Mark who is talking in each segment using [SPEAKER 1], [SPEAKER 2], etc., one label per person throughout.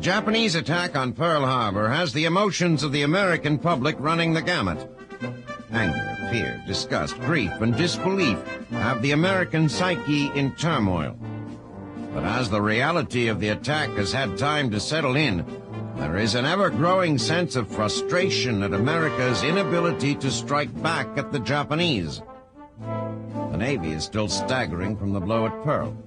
[SPEAKER 1] Japanese attack on Pearl Harbor has the emotions of the American public running the gamut. Anger, fear, disgust, grief, and disbelief have the American psyche in turmoil. But as the reality of the attack has had time to settle in, there is an ever-growing sense of frustration at America's inability to strike back at the Japanese. The Navy is still staggering from the blow at Pearl.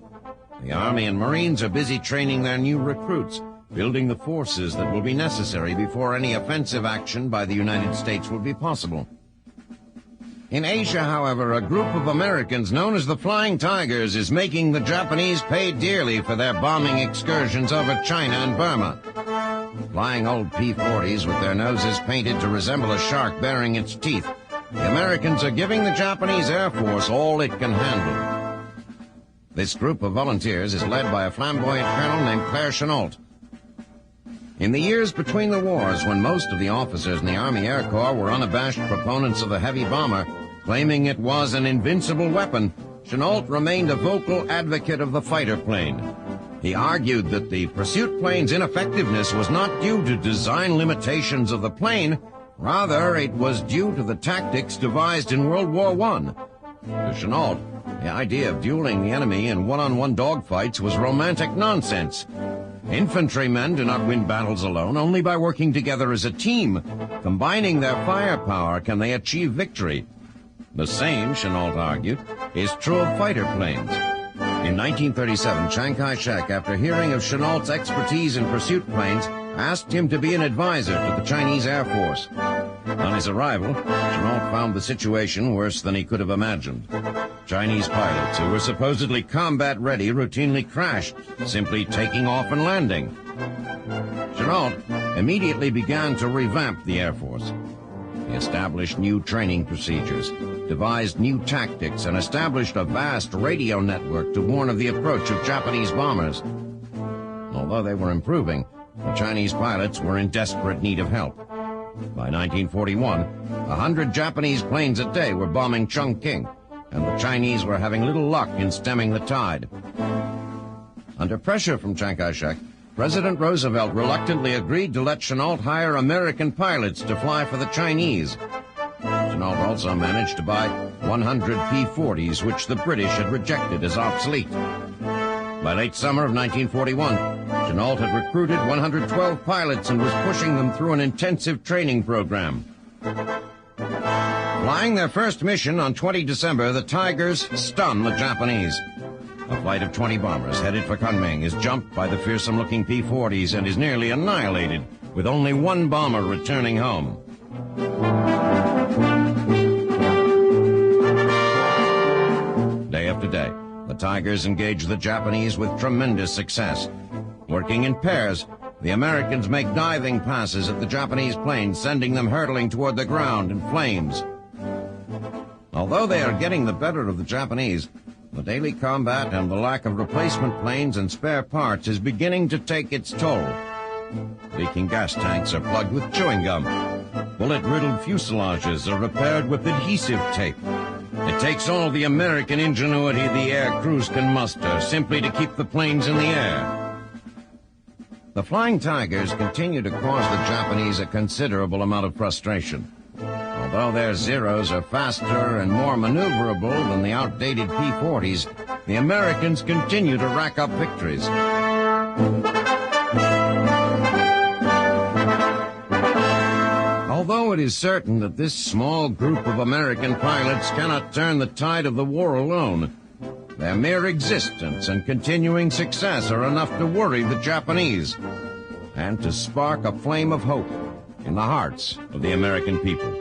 [SPEAKER 1] The Army and Marines are busy training their new recruits, building the forces that will be necessary before any offensive action by the United States will be possible. In Asia, however, a group of Americans known as the Flying Tigers is making the Japanese pay dearly for their bombing excursions over China and Burma. Flying old P-40s with their noses painted to resemble a shark baring its teeth, the Americans are giving the Japanese Air Force all it can handle. This group of volunteers is led by a flamboyant colonel named Claire Chennault. In the years between the wars, when most of the officers in the Army Air Corps were unabashed proponents of the heavy bomber, claiming it was an invincible weapon, Chennault remained a vocal advocate of the fighter plane. He argued that the pursuit plane's ineffectiveness was not due to design limitations of the plane, rather it was due to the tactics devised in World War I. To Chennault, the idea of dueling the enemy in one-on-one dogfights was romantic nonsense. Infantrymen do not win battles alone, only by working together as a team. Combining their firepower can they achieve victory. The same, Chennault argued, is true of fighter planes. In 1937, Chiang Kai-shek, after hearing of Chennault's expertise in pursuit planes, asked him to be an advisor to the Chinese Air Force. On his arrival, Chennault found the situation worse than he could have imagined. Chinese pilots who were supposedly combat-ready routinely crashed, simply taking off and landing. Chennault immediately began to revamp the Air Force. He established new training procedures, devised new tactics, and established a vast radio network to warn of the approach of Japanese bombers. Although they were improving, the Chinese pilots were in desperate need of help. By 1941, 100 Japanese planes a day were bombing Chongqing, and the Chinese were having little luck in stemming the tide. Under pressure from Chiang Kai-shek, President Roosevelt reluctantly agreed to let Chennault hire American pilots to fly for the Chinese. Chennault also managed to buy 100 P-40s, which the British had rejected as obsolete. By late summer of 1941, Chennault had recruited 112 pilots and was pushing them through an intensive training program. Flying their first mission on 20 December, the Tigers stun the Japanese. A flight of 20 bombers headed for Kunming is jumped by the fearsome-looking P-40s and is nearly annihilated, with only one bomber returning home. Day after day, the Tigers engage the Japanese with tremendous success. Working in pairs, the Americans make diving passes at the Japanese planes, sending them hurtling toward the ground in flames. Although they are getting the better of the Japanese, the daily combat and the lack of replacement planes and spare parts is beginning to take its toll. Leaking gas tanks are plugged with chewing gum. Bullet-riddled fuselages are repaired with adhesive tape. It takes all the American ingenuity the air crews can muster simply to keep the planes in the air. The Flying Tigers continue to cause the Japanese a considerable amount of frustration. Although their Zeros are faster and more maneuverable than the outdated P-40s, the Americans continue to rack up victories. Although it is certain that this small group of American pilots cannot turn the tide of the war alone, their mere existence and continuing success are enough to worry the Japanese and to spark a flame of hope in the hearts of the American people.